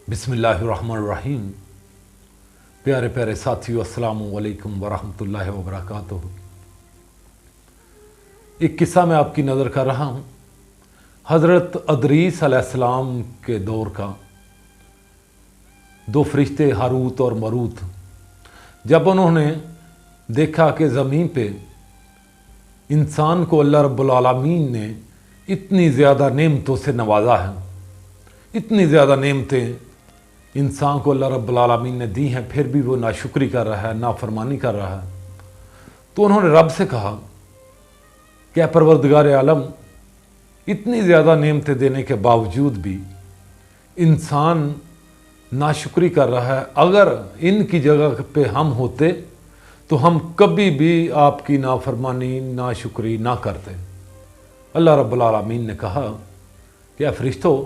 बिस्मिल्लाहिर्रहमानिर्रहीम। प्यारे प्यारे साथियों, अस्सलामु अलैकुम वरहमतुल्लाहि वबरकातुहू। एक किस्सा मैं आपकी नज़र कर रहा हूँ। हज़रत अदरीस अलैहिस्सलाम के दौर का। दो फरिश्ते हारूत और मरूत, जब उन्होंने देखा कि ज़मीन पे इंसान को अल्लाह रब्बुल आलमीन ने इतनी ज़्यादा नेमतों से नवाजा है, इतनी ज़्यादा नेमतें इंसान को अल्लाह रब्बुल आलमीन ने दी हैं, फिर भी वो नाशुक्री कर रहा है, नाफरमानी कर रहा है, तो उन्होंने रब से कहा क्या परवरदिगार आलम, इतनी ज़्यादा नेमतें देने के बावजूद भी इंसान नाशुक्री कर रहा है। अगर इनकी जगह पे हम होते तो हम कभी भी आपकी नाफरमानी नाशुक्री ना करते। अल्लाह रब्बुल आलमीन ने कहा क्या फरिश्तों,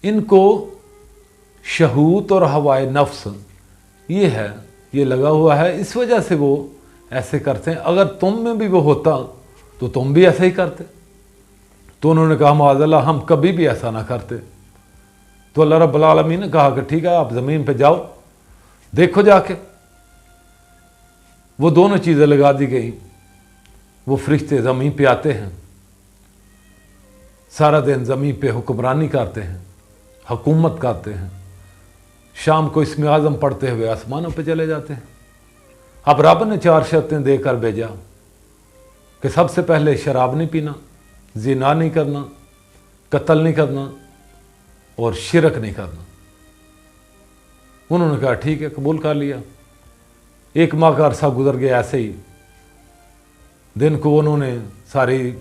इनको शहूत और हवाए नफ्स ये है, ये लगा हुआ है, इस वजह से वो ऐसे करते हैं। अगर तुम में भी वो होता तो तुम भी ऐसे ही करते। तो उन्होंने कहा माज़अल्लाह, हम कभी भी ऐसा ना करते। तो अल्लाह रब्बुल आलमीन ने कहा कि ठीक है, आप ज़मीन पे जाओ, देखो जाके। वो दोनों चीज़ें लगा दी गई। वो फरिश्ते ज़मीन पे आते हैं, सारा दिन ज़मीन पे हुक्मरानी करते हैं, हुकूमत करते हैं, शाम को इसमें आज़म पढ़ते हुए आसमानों पे चले जाते हैं। अब रब ने 4 शर्तें देकर भेजा कि सबसे पहले शराब नहीं पीना, ज़िना नहीं करना, कत्ल नहीं करना और शिरक नहीं करना। उन्होंने कहा ठीक है, कबूल कर लिया। 1 माह का अरसा गुजर गया ऐसे ही। दिन को उन्होंने सारी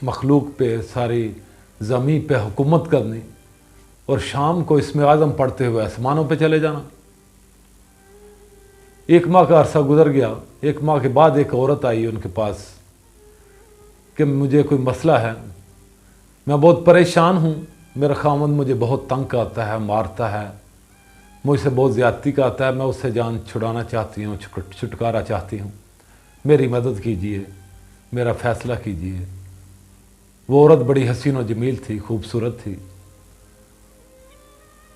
मखलूक पे, सारी ज़मीन पे हुकूमत करनी और शाम को इसमें आज़म पढ़ते हुए आसमानों पे चले जाना। 1 माह का अरसा गुजर गया। 1 माह के बाद एक औरत आई उनके पास कि मुझे कोई मसला है, मैं बहुत परेशान हूँ, मेरा खामद मुझे बहुत तंग करता है, मारता है, मुझसे बहुत ज़्यादती करता है, मैं उससे जान छुड़ाना चाहती हूँ, छुटकारा चाहती हूँ, मेरी मदद कीजिए, मेरा फ़ैसला कीजिए। वो औरत बड़ी हसीन और जमील थी, खूबसूरत थी।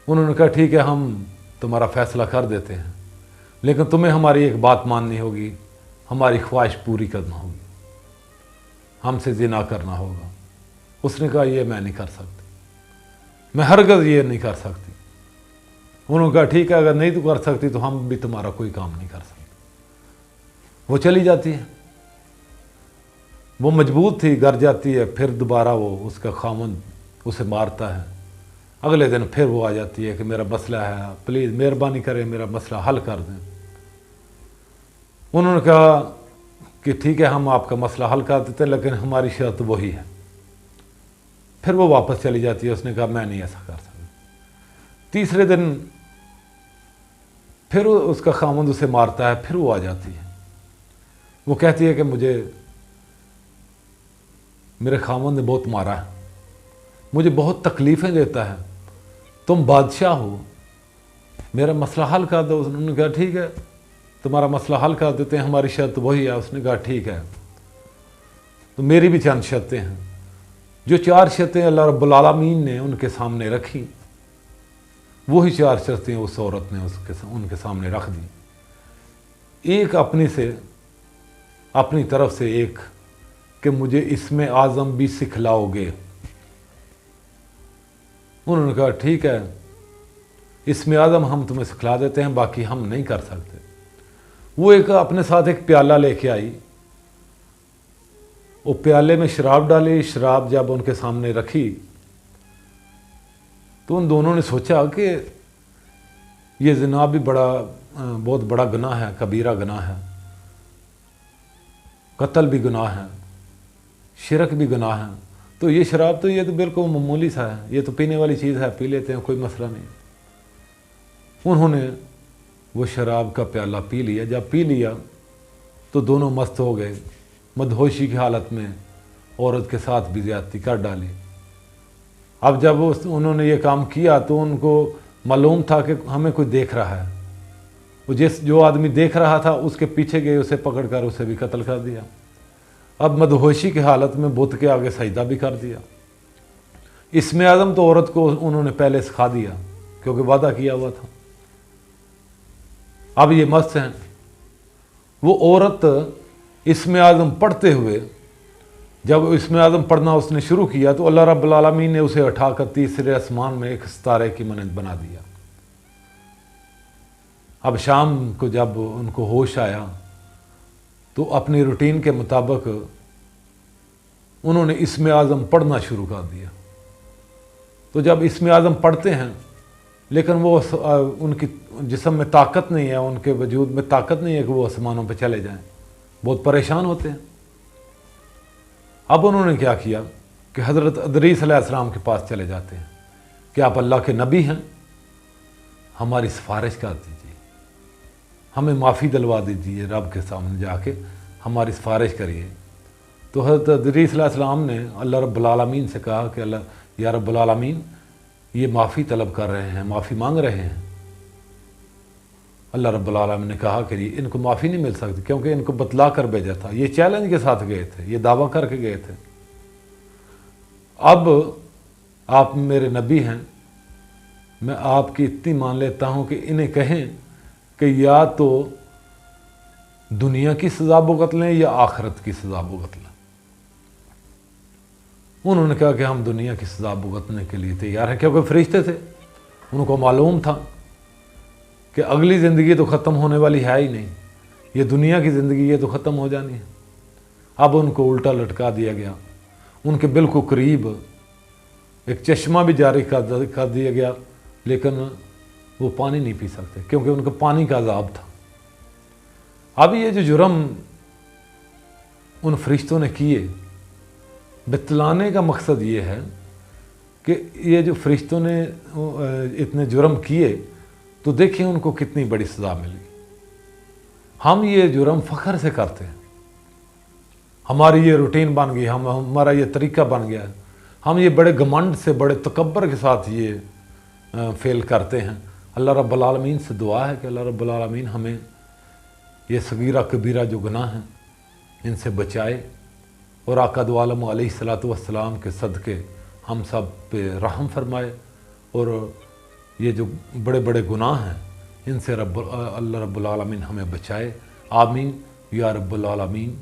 उन्होंने कहा ठीक है, हम तुम्हारा फ़ैसला कर देते हैं, लेकिन तुम्हें हमारी एक बात माननी होगी, हमारी ख्वाहिश पूरी करना होगी, हमसे ज़िना करना होगा। उसने कहा ये मैं नहीं कर सकती, मैं हरगिज़ ये नहीं कर सकती। उन्होंने कहा ठीक है, अगर नहीं तो कर सकती तो हम भी तुम्हारा कोई काम नहीं कर सकते। वो चली जाती है। वो मजबूत थी, घर जाती है, फिर दोबारा वो उसका खामन उसे मारता है। अगले दिन फिर वो आ जाती है कि मेरा मसला है, प्लीज़ मेहरबानी करें, मेरा मसला हल कर दें। उन्होंने कहा कि ठीक है, हम आपका मसला हल कर देते हैं, लेकिन हमारी शर्त वही है। फिर वो वापस चली जाती है। उसने कहा मैं नहीं ऐसा कर सकता। तीसरे दिन फिर उसका खामद उसे मारता है, फिर वो आ जाती है। वो कहती है कि मुझे मेरे खामद ने बहुत मारा है, मुझे बहुत तकलीफ़ें देता है, तुम बादशाह हो, मेरा मसला हल कर दो। उन्होंने कहा ठीक है, तुम्हारा मसला हल कर देते हैं, हमारी शर्त वही है। उसने कहा ठीक है, तो मेरी भी चंद शर्तें हैं। जो 4 शर्तें अल्लाह रब्बुल आलमीन ने उनके सामने रखी, वही 4 शर्तें उस औरत ने उनके सामने रख दी। एक अपनी तरफ से एक कि मुझे इसमें आज़म भी सिखलाओगे। उन्होंने कहा ठीक है, इसमें आज़म हम तुम्हें सिखला देते हैं, बाकी हम नहीं कर सकते। वो अपने साथ एक प्याला लेके आई। वो प्याले में शराब डाली। शराब जब उनके सामने रखी तो उन दोनों ने सोचा कि ये ज़िना भी बहुत बड़ा गुनाह है, कबीरा गुनाह है, कत्ल भी गुनाह है, शिरक भी गुनाह है, तो ये शराब तो ये तो बिल्कुल मामूली सा है, ये तो पीने वाली चीज़ है, पी लेते हैं, कोई मसला नहीं। उन्होंने वो शराब का प्याला पी लिया। जब पी लिया तो दोनों मस्त हो गए। मदहोशी की हालत में औरत के साथ भी ज़्यादती कर डाली। अब जब उन्होंने ये काम किया तो उनको मालूम था कि हमें कोई देख रहा है। वो जो आदमी देख रहा था उसके पीछे गए, उसे पकड़कर उसे भी कत्ल कर दिया। अब मदहोशी की हालत में बुत के आगे सजदा भी कर दिया। इसमें आज़म तो औरत को उन्होंने पहले सिखा दिया क्योंकि वादा किया हुआ था। अब ये मस्त हैं। वो औरत इसमें आज़म पढ़ते हुए, जब इसमें आज़म पढ़ना उसने शुरू किया तो अल्लाह रब्बुल आलमीन ने उसे उठाकर तीसरे आसमान में एक सितारे की मानद बना दिया। अब शाम को जब उनको होश आया तो अपनी रूटीन के मुताबिक उन्होंने इसमें आज़म पढ़ना शुरू कर दिया। तो जब इसमें आज़म पढ़ते हैं लेकिन वो उनकी जिस्म में ताकत नहीं है, उनके वजूद में ताकत नहीं है कि वो आसमानों पे चले जाएं, बहुत परेशान होते हैं। अब उन्होंने क्या किया कि हज़रत इदरीस अलैहिस्सलाम के पास चले जाते हैं कि आप अल्लाह के नबी हैं, हमारी सिफारिश कर दीजिए, हमें माफ़ी दिलवा दीजिए, रब के सामने जाके हमारी सिफारिश करिए। तो हज़रत इदरीस अलैहिस्सलाम ने अल्लाह रब्बुल आलमीन से कहा कि अल्लाह या रब्बुल आलमीन, ये माफ़ी तलब कर रहे हैं, माफ़ी मांग रहे हैं। अल्लाह रब्बुल आलमीन ने कहा कि इनको माफ़ी नहीं मिल सकती क्योंकि इनको बतला कर भेजा था, ये चैलेंज के साथ गए थे, ये दावा करके गए थे। अब आप मेरे नबी हैं, मैं आपकी इतनी मान लेता हूँ कि इन्हें कहें कि या तो दुनिया की सज़ा भुगत लें या आखिरत की सज़ा भुगत लें। उन्होंने कहा कि हम दुनिया की सज़ा भुगतने के लिए तैयार हैं, क्योंकि फरिश्ते थे, उनको मालूम था कि अगली ज़िंदगी तो ख़त्म होने वाली है ही नहीं, ये दुनिया की ज़िंदगी ये तो ख़त्म हो जानी है। अब उनको उल्टा लटका दिया गया, उनके बिल्कुल करीब एक चश्मा भी जारी कर दिया गया, लेकिन वो पानी नहीं पी सकते क्योंकि उनको पानी का अज़ाब था। अब ये जो जुर्म उन फरिश्तों ने किए, बतलाने का मकसद ये है कि ये जो फरिश्तों ने इतने जुर्म किए तो देखिए उनको कितनी बड़ी सज़ा मिली। हम ये जुर्म फ़ख्र से करते हैं, हमारी ये रूटीन बन गई, हमारा ये तरीका बन गया है, हम ये बड़े घमंड से, बड़े तकब्बर के साथ ये फेल करते हैं। अल्लाह रब्बुल आलमीन से दुआ है कि अल्लाह रब्बुल आलमीन हमें ये सगीरा कबीरा जो गुनाह हैं इनसे बचाए और आका दो आलम अलैहिस्सलातु वस्सलाम के सदक़े हम सब पे रहम फरमाए और ये जो बड़े बड़े गुनाह हैं इनसे अल्लाह रब्बुल आलमीन हमें बचाए। आमीन या रब्बुल आलमीन।